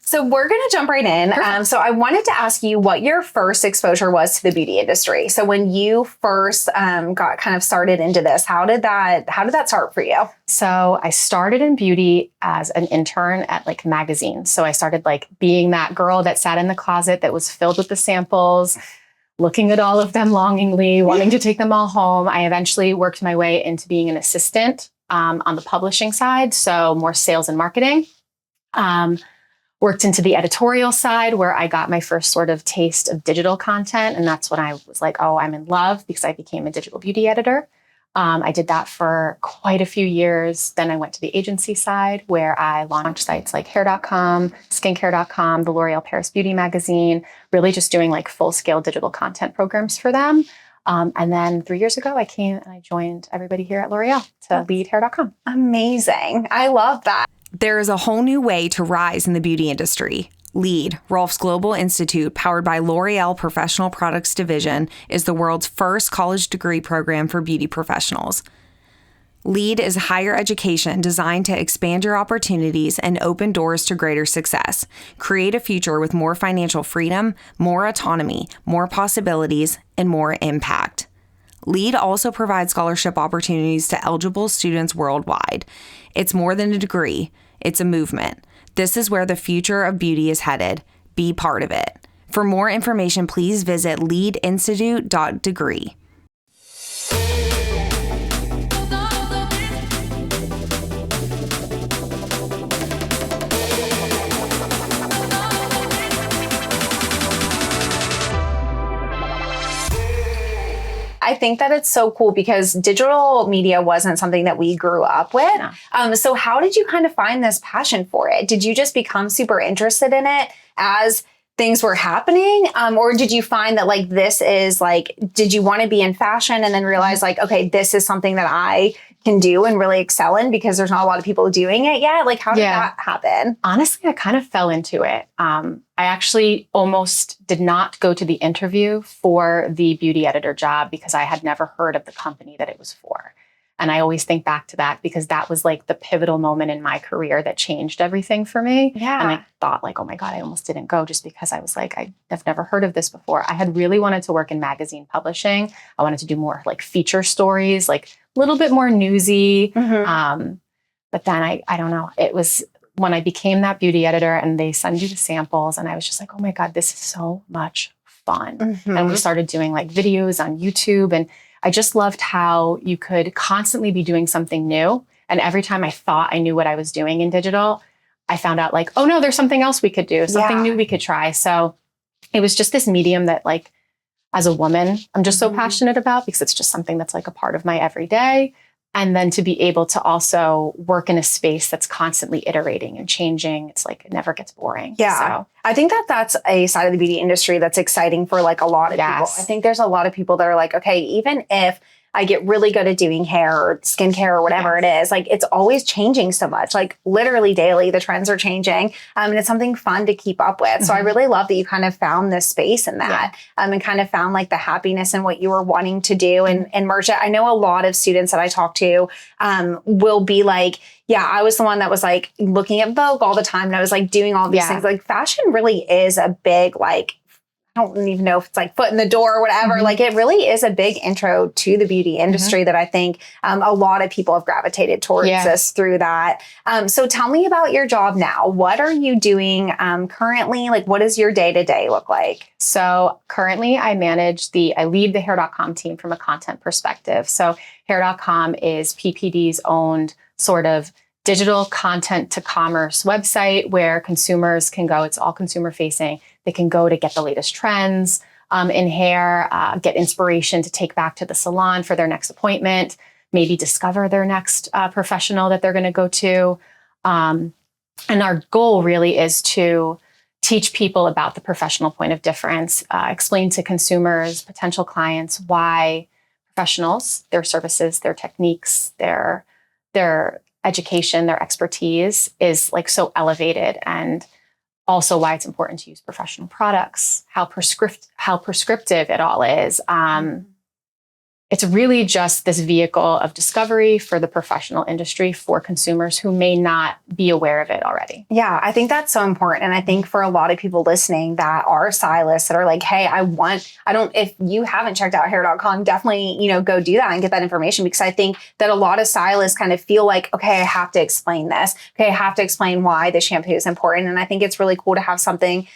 So we're going to jump right in. So I wanted to ask you what your first exposure was to the beauty industry. So when you first got kind of started into this, how did that start for you? So I started in beauty as an intern at like magazines. So I started like being that girl that sat in the closet that was filled with the samples, looking at all of them longingly, wanting to take them all home. I eventually worked my way into being an assistant on the publishing side. So more sales and marketing. Worked into the editorial side where I got my first sort of taste of digital content. And that's when I was like, oh, I'm in love because I became a digital beauty editor. I did that for quite a few years. Then I went to the agency side where I launched sites like hair.com, skincare.com, the L'Oreal Paris Beauty magazine, really just doing like full scale digital content programs for them. And then 3 years ago, I came and I joined everybody here at L'Oreal to lead hair.com. Amazing. I love that. There is a whole new way to rise in the beauty industry. LEAD, Rolf's Global Institute, powered by L'Oreal Professional Products Division, is the world's first college degree program for beauty professionals. LEAD is higher education designed to expand your opportunities and open doors to greater success. Create a future with more financial freedom, more autonomy, more possibilities, and more impact. LEAD also provides scholarship opportunities to eligible students worldwide. It's more than a degree, it's a movement. This is where the future of beauty is headed. Be part of it. For more information, please visit leadinstitute.degree. I think that it's so cool because digital media wasn't something that we grew up with. No. So how did you kind of find this passion for it? Did you just become super interested in it as things were happening? Or did you find that like this is like, did you want to be in fashion and then realize like, okay, this is something that I can do and really excel in because there's not a lot of people doing it yet? Like how did that happen? Honestly, I kind of fell into it. I actually almost did not go to the interview for the beauty editor job because I had never heard of the company that it was for. And I always think back to that because that was like the pivotal moment in my career that changed everything for me. Yeah. And I thought like, oh my God, I almost didn't go just because I was like, I've never heard of this before. I had really wanted to work in magazine publishing. I wanted to do more like feature stories, like a little bit more newsy. Mm-hmm. But then I don't know, it was when I became that beauty editor and they send you the samples and I was just like, oh my God, this is so much fun. Mm-hmm. And we started doing like videos on YouTube and I just loved how you could constantly be doing something new. And every time I thought I knew what I was doing in digital, I found out like, oh no, there's something else we could do, something new we could try. So it was just this medium that like, as a woman, I'm just so passionate about because it's just something that's like a part of my everyday. And then to be able to also work in a space that's constantly iterating and changing, it's like it never gets boring. Yeah. So I think that that's a side of the beauty industry that's exciting for like a lot of people. I think there's a lot of people that are like, okay, even if I get really good at doing hair or skincare or whatever it is, like it's always changing so much, like literally daily, the trends are changing. And it's something fun to keep up with. So I really love that you kind of found this space in that and kind of found like the happiness in what you were wanting to do and merge it. I know a lot of students that I talk to will be like, yeah, I was the one that was like looking at Vogue all the time. And I was like doing all these things. Like fashion really is a big, like, I don't even know if it's like foot in the door or whatever. Like it really is a big intro to the beauty industry that I think a lot of people have gravitated towards us through that. So tell me about your job now. What are you doing currently? Like what does your day-to-day look like? So currently I lead the hair.com team from a content perspective. So hair.com is PPD's owned sort of digital content to commerce website where consumers can go. It's all consumer facing. They can go to get the latest trends in hair, get inspiration to take back to the salon for their next appointment, maybe discover their next professional that they're going to go to. And our goal really is to teach people about the professional point of difference, explain to consumers, potential clients, why professionals, their services, their techniques, their education, their expertise is like so elevated, and also why it's important to use professional products, how prescriptive it all is. it's really just this vehicle of discovery for the professional industry for consumers who may not be aware of it already. Yeah, I think that's so important. And I think for a lot of people listening that are stylists that are like, hey, if you haven't checked out hair.com, definitely, go do that and get that information, because I think that a lot of stylists kind of feel like, okay, I have to explain this. Okay, I have to explain why the shampoo is important. And I think it's really cool to have something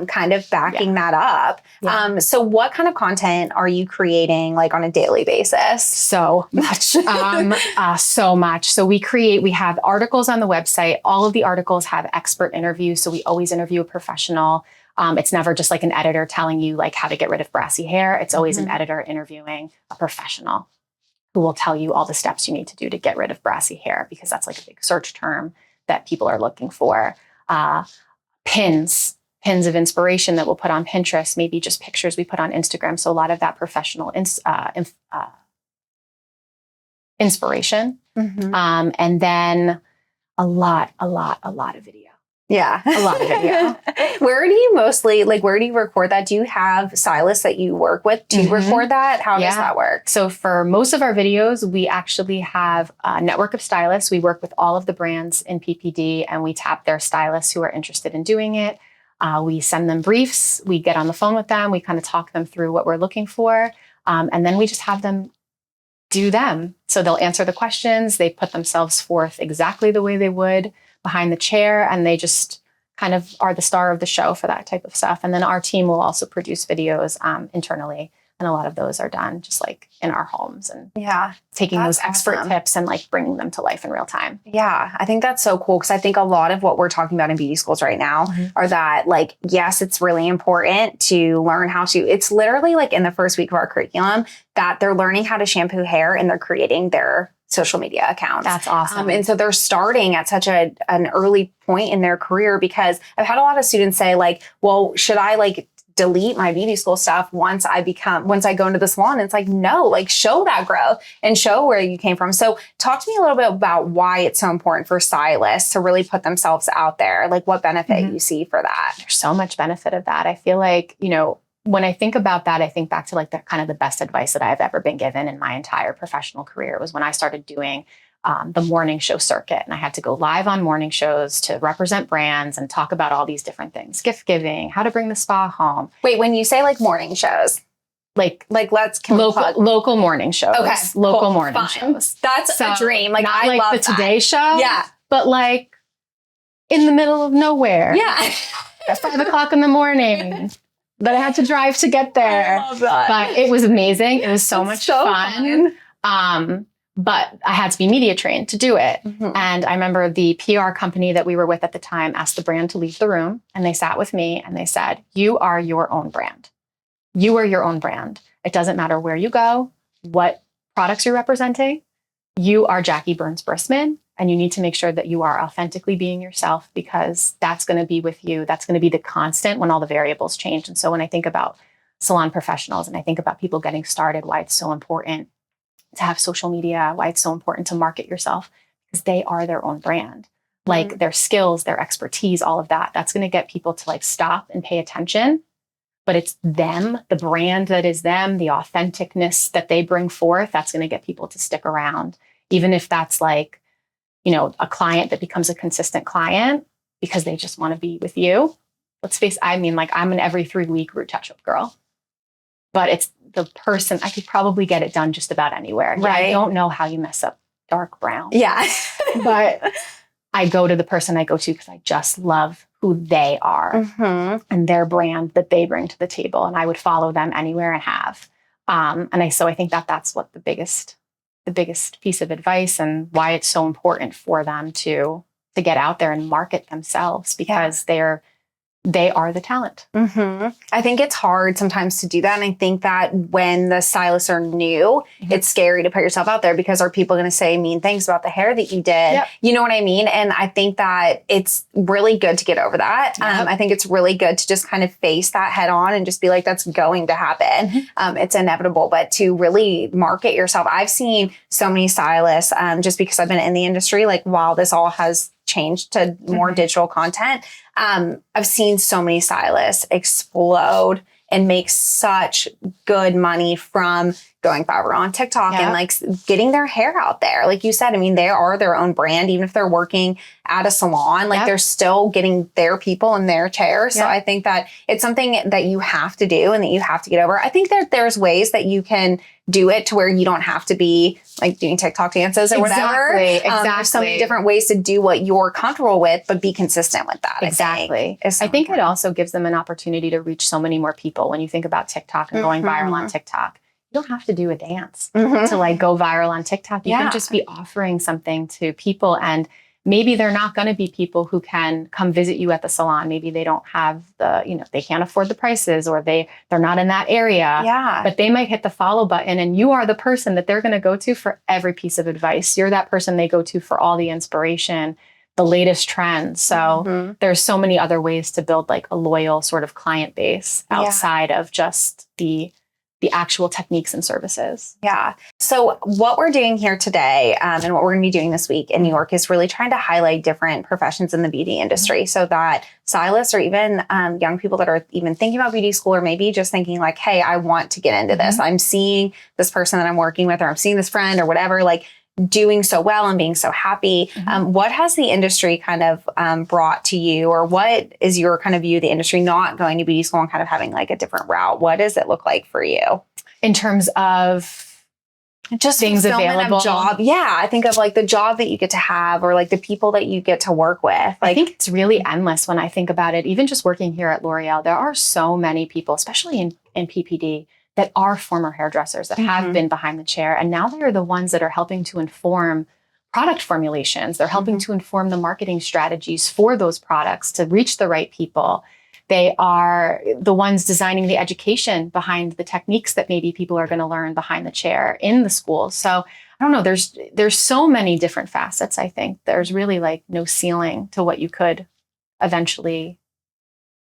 kind of backing that up. Yeah. So what kind of content are you creating like on a daily basis? So much. So much. So we have articles on the website. All of the articles have expert interviews. So we always interview a professional. It's never just like an editor telling you like how to get rid of brassy hair. It's always an editor interviewing a professional who will tell you all the steps you need to do to get rid of brassy hair, because that's like a big search term that people are looking for. Pins of inspiration that we'll put on Pinterest, maybe just pictures we put on Instagram. So a lot of that professional inspiration. And then a lot of video. Yeah. A lot of video. Where do you record that? Do you have stylists that you work with to record that? How does that work? So for most of our videos, we actually have a network of stylists. We work with all of the brands in PPD, and we tap their stylists who are interested in doing it. We send them briefs. We get on the phone with them. We kind of talk them through what we're looking for. And then we just have them do them. So they'll answer the questions. They put themselves forth exactly the way they would behind the chair, and they just kind of are the star of the show for that type of stuff. And then our team will also produce videos internally, and a lot of those are done just like in our homes and taking those expert tips and like bringing them to life in real time. Yeah, I think that's so cool, because I think a lot of what we're talking about in beauty schools right now are that, like, yes, it's really important to learn how to, it's literally like in the first week of our curriculum that they're learning how to shampoo hair and they're creating their social media accounts. That's awesome. And so they're starting at such an early point in their career, because I've had a lot of students say like, well, should I like delete my beauty school stuff once I go into the salon? And it's like, no, like show that growth and show where you came from. So talk to me a little bit about why it's so important for stylists to really put themselves out there. Like what benefit you see for that? There's so much benefit of that. I feel like, when I think about that, I think back to like the kind of the best advice that I've ever been given in my entire professional career. It was when I started doing the morning show circuit, and I had to go live on morning shows to represent brands and talk about all these different things, gift giving, how to bring the spa home. Wait, when you say like morning shows, like local morning shows, local morning shows. That's a dream. Like not I like love the that. Today Show, yeah, but like in the middle of nowhere, yeah, at 5 o'clock in the morning. That I had to drive to get there. I love that. But it was amazing. It was so much fun. But I had to be media trained to do it. And I remember the PR company that we were with at the time asked the brand to leave the room. And they sat with me and they said, you are your own brand. You are your own brand. It doesn't matter where you go, what products you're representing. You are Jackie Burns Brisman. And you need to make sure that you are authentically being yourself, because that's going to be with you. That's going to be the constant when all the variables change. And so when I think about salon professionals and I think about people getting started, why it's so important to have social media, why it's so important to market yourself, because they are their own brand. Like their skills, their expertise, all of that, that's going to get people to like stop and pay attention. But it's them, the brand that is them, the authenticness that they bring forth, that's going to get people to stick around. Even if that's like, a client that becomes a consistent client because they just want to be with you. Let's face it, I'm an every 3-week root touch-up girl. But it's the person, I could probably get it done just about anywhere. Right. I don't know how you mess up dark brown. Yeah. But I go to the person I go to because I just love who they are and their brand that they bring to the table. And I would follow them anywhere and have. So I think that's what the biggest piece of advice and why it's so important for them to get out there and market themselves, because they are the talent. I think it's hard sometimes to do that. And I think that when the stylists are new, it's scary to put yourself out there, because are people going to say mean things about the hair that you did? Yep. You know what I mean? And I think that it's really good to get over that. Yep. I think it's really good to just kind of face that head on and just be like, that's going to happen. It's inevitable, but to really market yourself. I've seen so many stylists, just because I've been in the industry, like while this all has changed to more digital content, I've seen so many stylists explode and make such good money from going viral on TikTok and like getting their hair out there. Like you said, I mean, they are their own brand, even if they're working at a salon, like they're still getting their people in their chairs. So I think that it's something that you have to do and that you have to get over. I think that there's ways that you can do it to where you don't have to be like doing TikTok dances or whatever. There's so many different ways to do what you're comfortable with, but be consistent with that. I think it also gives them an opportunity to reach so many more people. When you think about TikTok and going viral on TikTok, you don't have to do a dance to like go viral on TikTok. You can just be offering something to people, and maybe they're not going to be people who can come visit you at the salon. Maybe they don't have they can't afford the prices, or they're not in that area. But they might hit the follow button, and you are the person that they're going to go to for every piece of advice. You're that person they go to for all the inspiration, the latest trends. So there's so many other ways to build like a loyal sort of client base outside of just the actual techniques and services. So what we're doing here today and what we're going to be doing this week in New York is really trying to highlight different professions in the beauty industry so that stylists or even young people that are even thinking about beauty school, or maybe just thinking like, hey, I want to get into this. I'm seeing this person that I'm working with, or I'm seeing this friend or whatever, like doing so well and being so happy. What has the industry kind of brought to you, or what is your kind of view of the industry not going to beauty school and kind of having like a different route? What does it look like for you? In terms of just things available? Job. I think of like the job that you get to have, or like the people that you get to work with. Like, I think it's really endless when I think about it. Even just working here at L'Oreal, there are so many people, especially in PPD, that are former hairdressers that have been behind the chair. And now they are the ones that are helping to inform product formulations. They're helping to inform the marketing strategies for those products to reach the right people. They are the ones designing the education behind the techniques that maybe people are going to learn behind the chair in the school. So I don't know, there's so many different facets. I think there's really like no ceiling to what you could eventually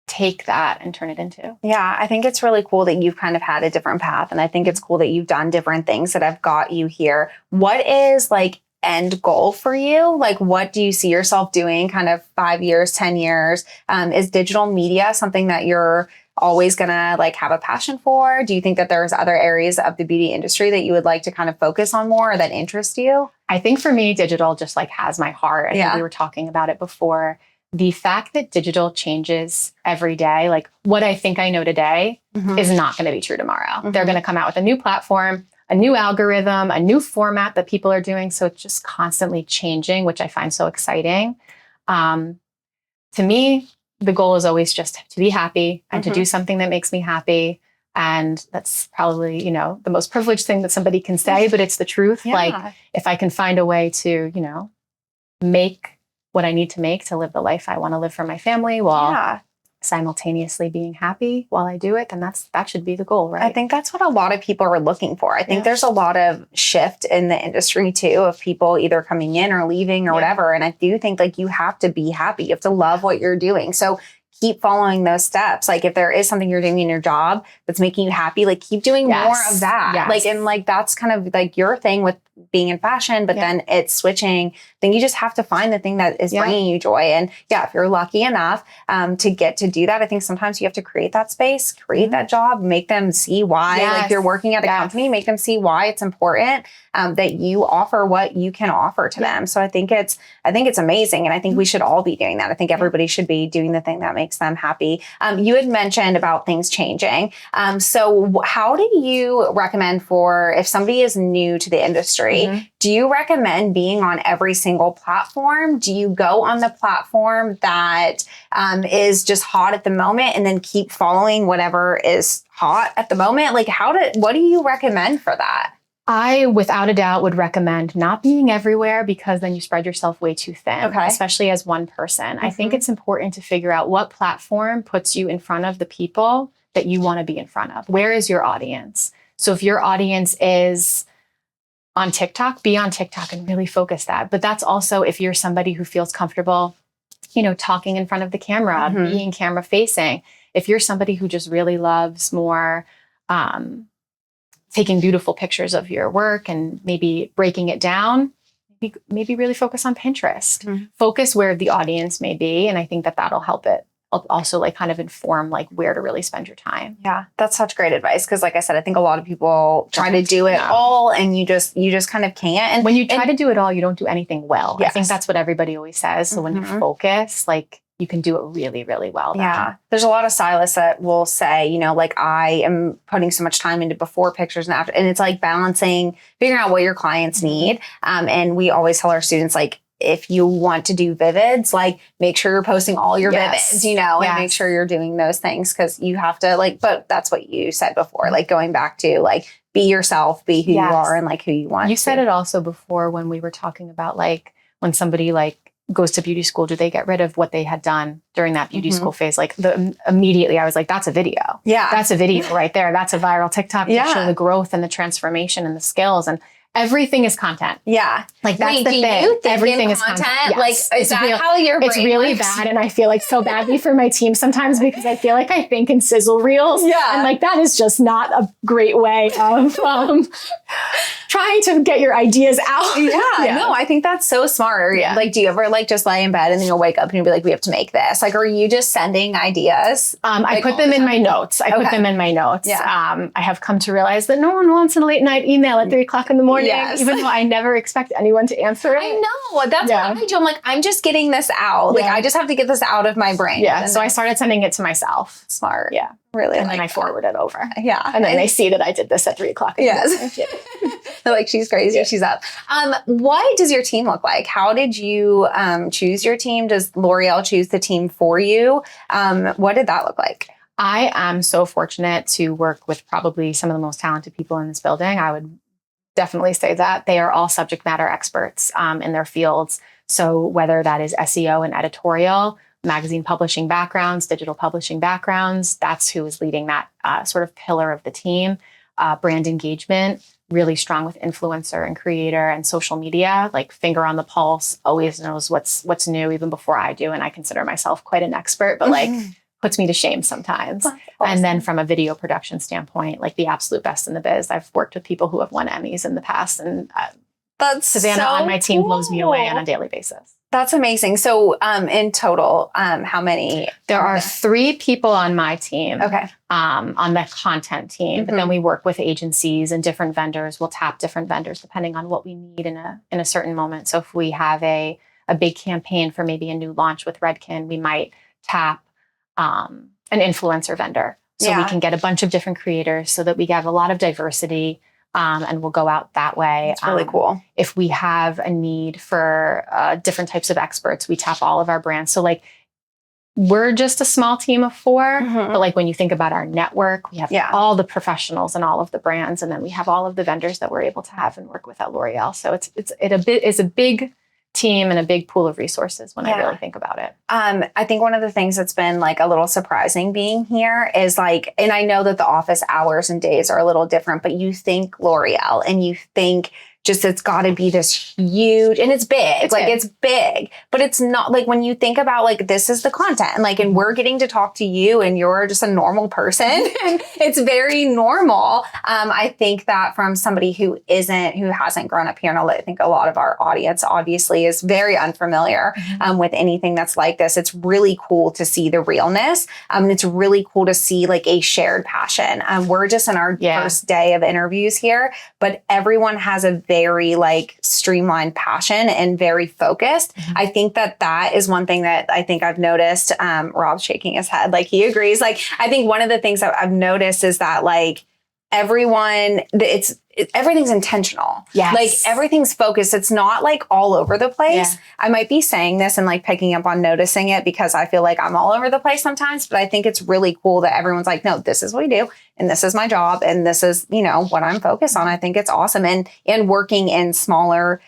take that and turn it into. I think it's really cool that you've kind of had a different path. And I think it's cool that you've done different things that have got you here. What is like end goal for you? Like, what do you see yourself doing kind of 5 years, 10 years? Is digital media something that you're always gonna like have a passion for? Do you think that there's other areas of the beauty industry that you would like to kind of focus on more, or that interest you? I think for me, digital just like has my heart. I think we were talking about it before. The fact that digital changes every day, like what I think I know today is not going to be true tomorrow. They're going to come out with a new platform, a new algorithm, a new format that people are doing. So it's just constantly changing, which I find so exciting. To me, the goal is always just to be happy and to do something that makes me happy. And that's probably, the most privileged thing that somebody can say, but it's the truth. Like if I can find a way to, make what I need to make to live the life I want to live for my family while simultaneously being happy while I do it, then that should be the goal, right? I think that's what a lot of people are looking for. I think there's a lot of shift in the industry too, of people either coming in or leaving or whatever. And I do think like you have to be happy. You have to love what you're doing. So keep following those steps. Like if there is something you're doing in your job that's making you happy, like keep doing more of that. Like, and like, that's kind of like your thing with being in fashion, but then it's switching. Then you just have to find the thing that is bringing you joy. And if you're lucky enough to get to do that, I think sometimes you have to create that space, create that job, make them see why, like you're working at a company, make them see why it's important that you offer what you can offer to them. So I think it's amazing. And I think we should all be doing that. I think everybody should be doing the thing that makes them happy. You had mentioned about things changing. So how do you recommend for if somebody is new to the industry, do you recommend being on every single platform? Do you go on the platform that is just hot at the moment and then keep following whatever is hot at the moment? Like what do you recommend for that? I, without a doubt, would recommend not being everywhere, because then you spread yourself way too thin, especially as one person. I think it's important to figure out what platform puts you in front of the people that you want to be in front of. Where is your audience? So if your audience is on TikTok, be on TikTok and really focus that. But that's also if you're somebody who feels comfortable, talking in front of the camera, being camera facing. If you're somebody who just really loves more taking beautiful pictures of your work and maybe breaking it down, maybe really focus on Pinterest. Focus where the audience may be. And I think that'll help it also like kind of inform like where to really spend your time. Yeah, that's such great advice. Cause like I said, I think a lot of people try to do it all and you just kind of can't. And when you try to do it all, you don't do anything well. Yes. I think that's what everybody always says. So when you focus, like you can do it really, really well. Yeah. There's a lot of stylists that will say, you know, like I am putting so much time into before pictures and after, and it's like balancing, figuring out what your clients need. And we always tell our students, like, if you want to do vivids, like make sure you're posting all your vivids, you know, and make sure you're doing those things because you have to like, but that's what you said before, like going back to like, be yourself, be who you are and like who you want. You said it also before when we were talking about like when somebody like goes to beauty school, do they get rid of what they had done during that beauty school phase? Like immediately I was like, that's a video. Yeah. That's a video right there. That's a viral TikTok to show the growth and the transformation and the skills and everything is content. Yeah. Like that's the thing. Everything is content. Yes. Like is that how your brain It's really works? Bad. And I feel like so badly for my team sometimes because I feel like I think in sizzle reels. Yeah. And like that is just not a great way of trying to get your ideas out. Yeah. No, I think that's so smart. Yeah. Like, do you ever like just lay in bed and then you'll wake up and you'll be like, we have to make this? Like, are you just sending ideas? I put them in my notes. I put them in my notes. Yeah. I have come to realize that no one wants a late night email at 3 o'clock in the morning. Yes. Even though I never expect anyone to answer it. I know. That's what I do. I'm like, I'm just getting this out. Like, I just have to get this out of my brain. Yeah. So I started sending it to myself. Smart. Yeah. Really. And then I forward it over. Yeah. And then they see that I did this at 3 o'clock. Yes. They're like, she's crazy. Yeah. She's up. What does your team look like? How did you choose your team? Does L'Oreal choose the team for you? What did that look like? I am so fortunate to work with probably some of the most talented people in this building. I would definitely say that they are all subject matter experts in their fields. So whether that is SEO and editorial, magazine publishing backgrounds, digital publishing backgrounds, that's who is leading that sort of pillar of the team. Brand engagement, really strong with influencer and creator and social media, like finger on the pulse, always knows what's new even before I do. And I consider myself quite an expert, but like puts me to shame sometimes. Awesome. And then from a video production standpoint, like the absolute best in the biz. I've worked with people who have won Emmys in the past and that's Savannah on my team blows me away on a daily basis. That's amazing. So in total, how many? There are 3 people on my team. Okay. On the content team, but then we work with agencies and different vendors. We'll tap different vendors depending on what we need in a certain moment. So if we have a big campaign for maybe a new launch with Redken, we might tap an influencer vendor. So we can get a bunch of different creators so that we have a lot of diversity and we'll go out that way. It's really cool. If we have a need for different types of experts, we tap all of our brands. So like we're just a small team of 4, but like when you think about our network, we have all the professionals and all of the brands, and then we have all of the vendors that we're able to have and work with at L'Oreal. So it's a big team and a big pool of resources when I really think about it. I think one of the things that's been like a little surprising being here is like, and I know that the office hours and days are a little different, but you think L'Oreal and you think just it's got to be this huge, and it's big. It's big, but it's not like when you think about like this is the content and like, and we're getting to talk to you and you're just a normal person and it's very normal. I think that from somebody who hasn't grown up here, and I think a lot of our audience obviously is very unfamiliar with anything that's like this. It's really cool to see the realness. It's really cool to see like a shared passion. We're just in our first day of interviews here, but everyone has a very like streamlined passion and very focused. I think that is one thing that I think I've noticed. Rob's shaking his head. Like he agrees. Like, I think one of the things that I've noticed is that like everything's intentional. Yes. Like everything's focused. It's not like all over the place. Yeah. I might be saying this and like picking up on noticing it because I feel like I'm all over the place sometimes, but I think it's really cool that everyone's like, no, this is what we do. And this is my job. And this is, what I'm focused on. I think it's awesome. And working in smaller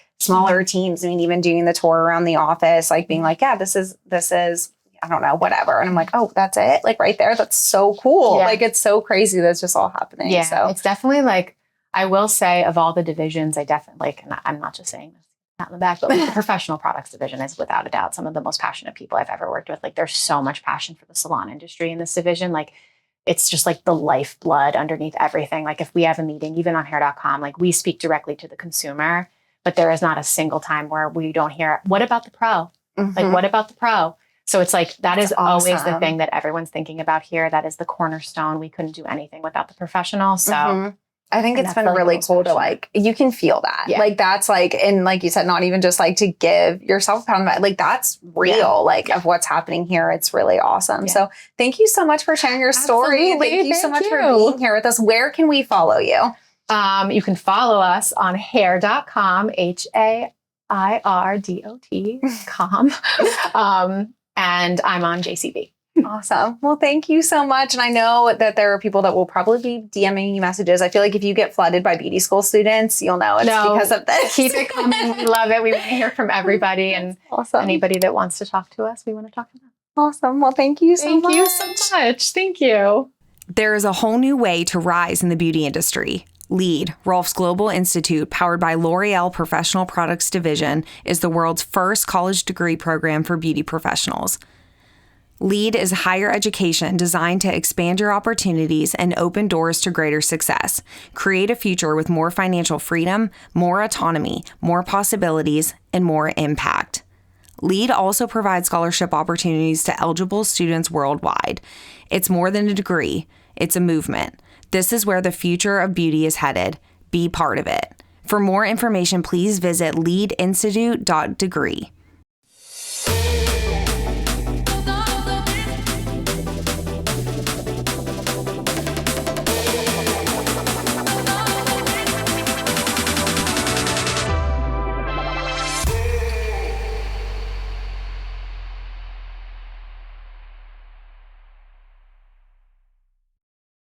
teams. I mean, even doing the tour around the office, like being like, yeah, this is, I don't know, whatever. And I'm like, oh, that's it. Like right there. That's so cool. Yeah. Like, it's so crazy that's just all happening. Yeah. So it's definitely like, I will say of all the divisions, I definitely like, and I'm not just saying this not in the back, but the professional products division is without a doubt some of the most passionate people I've ever worked with. Like there's so much passion for the salon industry in this division. Like it's just like the lifeblood underneath everything. Like if we have a meeting, even on hair.com, like we speak directly to the consumer, but there is not a single time where we don't hear, what about the pro? Like, what about the pro? So it's like, that is always the awesome. thing that everyone's thinking about here. That is the cornerstone. We couldn't do anything without the professional. So I think it's been really cool to like, you can feel that. Yeah. Like that's like, and like you said, not even just like to give yourself a pat on the back, like that's real, like of what's happening here. It's really awesome. Yeah. So thank you so much for sharing your story. Absolutely. Thank you so much for being here with us. Where can we follow you? You can follow us on hair.com, HAIRDOT.com. And I'm on JCB. Awesome. Well, thank you so much. And I know that there are people that will probably be DMing you messages. I feel like if you get flooded by beauty school students, you'll know it's because of this. Keep it coming. We love it. We want to hear from everybody. And awesome. Anybody that wants to talk to us, we want to talk to them. Awesome. Well, thank you so much. Thank you so much. Thank you. There is a whole new way to rise in the beauty industry. LEAD, Rolf's Global Institute, powered by L'Oreal Professional Products Division, is the world's first college degree program for beauty professionals. LEAD is higher education designed to expand your opportunities and open doors to greater success. Create a future with more financial freedom, more autonomy, more possibilities, and more impact. LEAD also provides scholarship opportunities to eligible students worldwide. It's more than a degree, it's a movement. This is where the future of beauty is headed. Be part of it. For more information, please visit leadinstitute.degree.